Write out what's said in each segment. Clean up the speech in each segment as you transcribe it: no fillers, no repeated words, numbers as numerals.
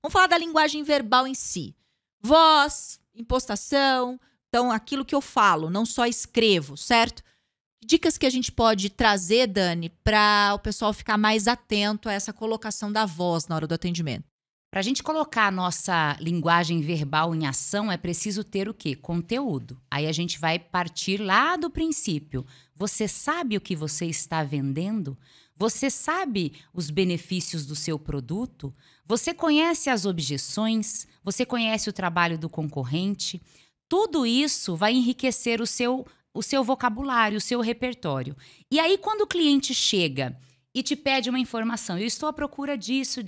Vamos falar da linguagem verbal em si. Voz, impostação, então aquilo que eu falo, não só escrevo, certo? Dicas que a gente pode trazer, Dani, para o pessoal ficar mais atento a essa colocação da voz na hora do atendimento. Para a gente colocar a nossa linguagem verbal em ação, é preciso ter o quê? Conteúdo. Aí a gente vai partir lá do princípio. Você sabe o que você está vendendo? Você sabe os benefícios do seu produto? Você conhece as objeções? Você conhece o trabalho do concorrente? Tudo isso vai enriquecer o seu vocabulário, o seu repertório. E aí, quando o cliente chega e te pede uma informação, eu estou à procura disso,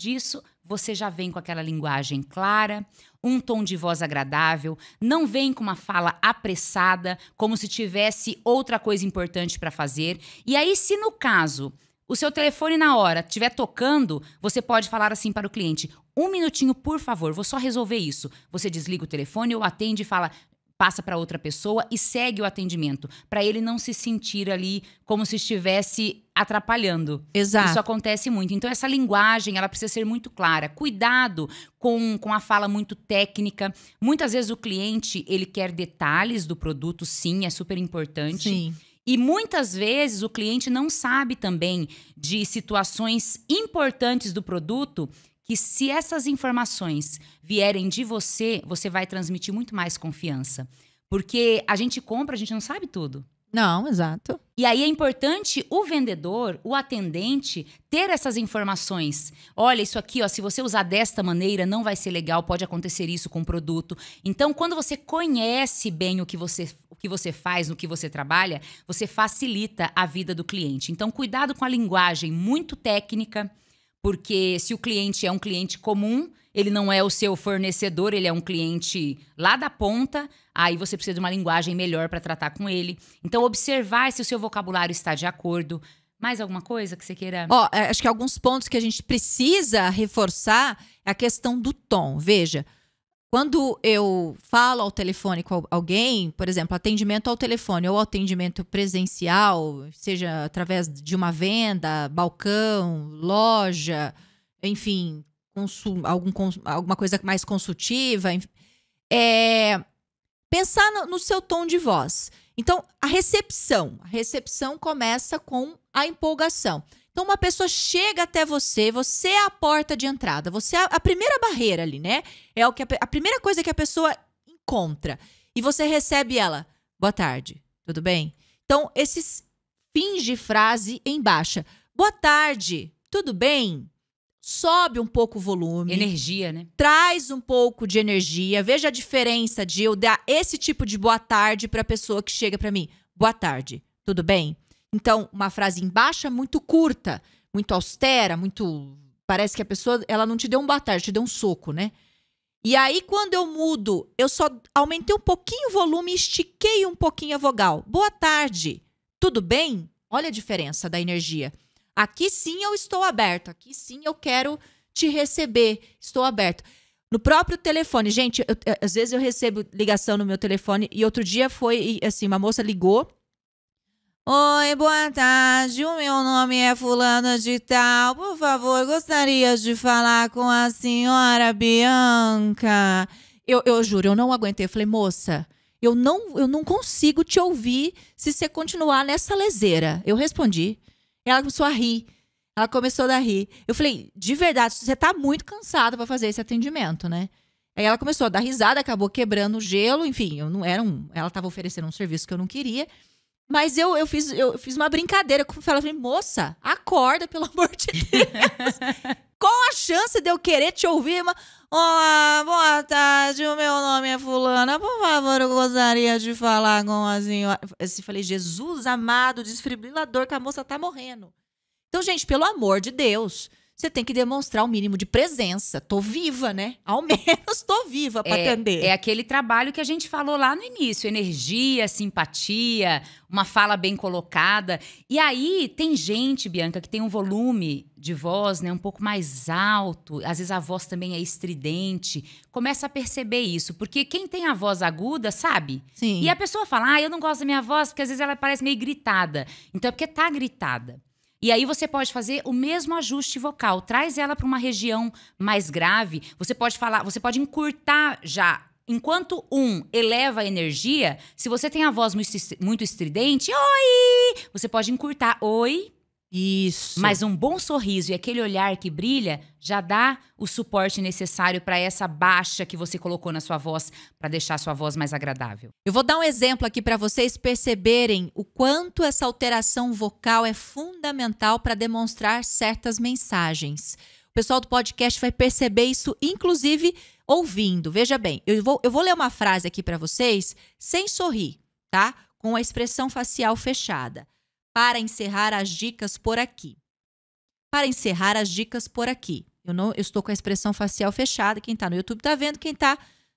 você já vem com aquela linguagem clara, um tom de voz agradável, não vem com uma fala apressada, como se tivesse outra coisa importante para fazer. E aí, se no caso o seu telefone na hora estiver tocando, você pode falar assim para o cliente: 1 minutinho, por favor, vou só resolver isso. Você desliga o telefone ou atende e fala, passa para outra pessoa e segue o atendimento, para ele não se sentir ali como se estivesse atrapalhando. Exato. Isso acontece muito. Então, essa linguagem, ela precisa ser muito clara. Cuidado com a fala muito técnica. Muitas vezes o cliente, ele quer detalhes do produto, sim, é super importante. Sim. E muitas vezes o cliente não sabe também de situações importantes do produto, que se essas informações vierem de você, você vai transmitir muito mais confiança. Porque a gente compra, a gente não sabe tudo. Não, exato. E aí é importante o vendedor, o atendente, ter essas informações. Olha, isso aqui, ó, se você usar desta maneira, não vai ser legal, pode acontecer isso com o produto. Então, quando você conhece bem o que você faz, no que você trabalha, você facilita a vida do cliente. Então, cuidado com a linguagem muito técnica, porque se o cliente é um cliente comum, ele não é o seu fornecedor, ele é um cliente lá da ponta, aí você precisa de uma linguagem melhor para tratar com ele. Então, observar se o seu vocabulário está de acordo. Mais alguma coisa que você queira? Acho que alguns pontos que a gente precisa reforçar é a questão do tom. Veja, quando eu falo ao telefone com alguém, por exemplo, atendimento ao telefone ou atendimento presencial, seja através de uma venda, balcão, loja, enfim, alguma coisa mais consultiva, pensar no seu tom de voz. Então, a recepção começa com a empolgação. Então, uma pessoa chega até você é a porta de entrada, você é a primeira barreira ali, né? É a primeira coisa que a pessoa encontra. E você recebe ela: boa tarde, tudo bem? Então, esses fins de frase em baixa. Boa tarde, tudo bem? Sobe um pouco o volume. Energia, né? Traz um pouco de energia. Veja a diferença de eu dar esse tipo de boa tarde para a pessoa que chega para mim. Boa tarde, tudo bem? Então, uma frase em baixa muito curta, muito austera, muito... Parece que a pessoa, ela não te deu um boa tarde, te deu um soco, né? E aí, quando eu mudo, eu só aumentei um pouquinho o volume e estiquei um pouquinho a vogal. Boa tarde, tudo bem? Olha a diferença da energia. Aqui sim eu estou aberto, aqui sim eu quero te receber, estou aberto. No próprio telefone, gente, às vezes eu recebo ligação no meu telefone e outro dia foi assim, uma moça ligou. Oi, boa tarde, o meu nome é fulana de tal, por favor, gostaria de falar com a senhora Bianca. Eu juro, eu não aguentei, eu falei, moça, eu não consigo te ouvir se você continuar nessa leseira. Eu respondi, ela começou a rir, eu falei, de verdade, você tá muito cansada para fazer esse atendimento, né? Aí ela começou a dar risada, acabou quebrando o gelo, enfim, ela tava oferecendo um serviço que eu não queria. Mas eu fiz uma brincadeira com ela. Falei, moça, acorda, pelo amor de Deus. Qual a chance de eu querer te ouvir? Boa tarde, o meu nome é fulana. Por favor, eu gostaria de falar com a senhora. Eu falei, Jesus amado, desfibrilador, que a moça tá morrendo. Então, gente, pelo amor de Deus, você tem que demonstrar o mínimo de presença. Tô viva, né? Ao menos tô viva para atender. É aquele trabalho que a gente falou lá no início. Energia, simpatia, uma fala bem colocada. E aí, tem gente, Bianca, que tem um volume de voz, né, um pouco mais alto. Às vezes a voz também é estridente. Começa a perceber isso. Porque quem tem a voz aguda, sabe? Sim. E a pessoa fala, eu não gosto da minha voz, porque às vezes ela parece meio gritada. Então é porque tá gritada. E aí você pode fazer o mesmo ajuste vocal. Traz ela para uma região mais grave. Você pode falar, você pode encurtar já. Enquanto eleva a energia, se você tem a voz muito estridente, oi! Você pode encurtar, oi. Isso. Mas um bom sorriso e aquele olhar que brilha já dá o suporte necessário para essa baixa que você colocou na sua voz, para deixar a sua voz mais agradável. Eu vou dar um exemplo aqui para vocês perceberem o quanto essa alteração vocal é fundamental para demonstrar certas mensagens. O pessoal do podcast vai perceber isso, inclusive, ouvindo. Veja bem, eu vou ler uma frase aqui para vocês sem sorrir, tá? Com a expressão facial fechada. Para encerrar as dicas por aqui. Para encerrar as dicas por aqui. Eu estou com a expressão facial fechada. Quem está no YouTube está vendo, quem está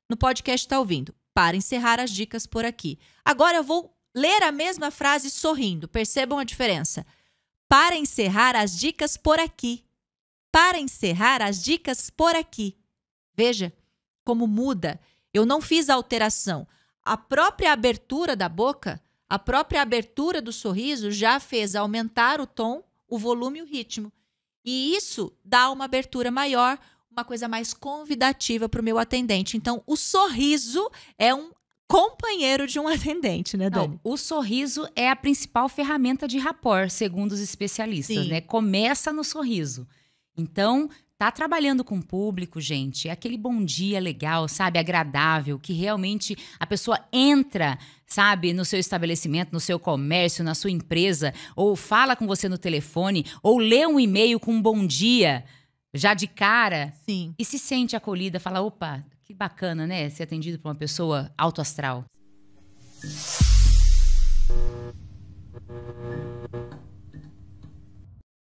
no podcast está ouvindo. Para encerrar as dicas por aqui. Agora eu vou ler a mesma frase sorrindo. Percebam a diferença. Para encerrar as dicas por aqui. Para encerrar as dicas por aqui. Veja como muda. Eu não fiz a alteração. A própria abertura da boca, a própria abertura do sorriso já fez aumentar o tom, o volume e o ritmo. E isso dá uma abertura maior, uma coisa mais convidativa para o meu atendente. Então, o sorriso é um companheiro de um atendente, né, Dani? Não, o sorriso é a principal ferramenta de rapport, segundo os especialistas, né? Começa no sorriso. Então, tá trabalhando com o público, gente, é aquele bom dia legal, sabe, agradável, que realmente a pessoa entra, sabe, no seu estabelecimento, no seu comércio, na sua empresa, ou fala com você no telefone, ou lê um e-mail com um bom dia, já de cara. Sim. E se sente acolhida, fala, opa, que bacana, né, ser atendido por uma pessoa alto astral.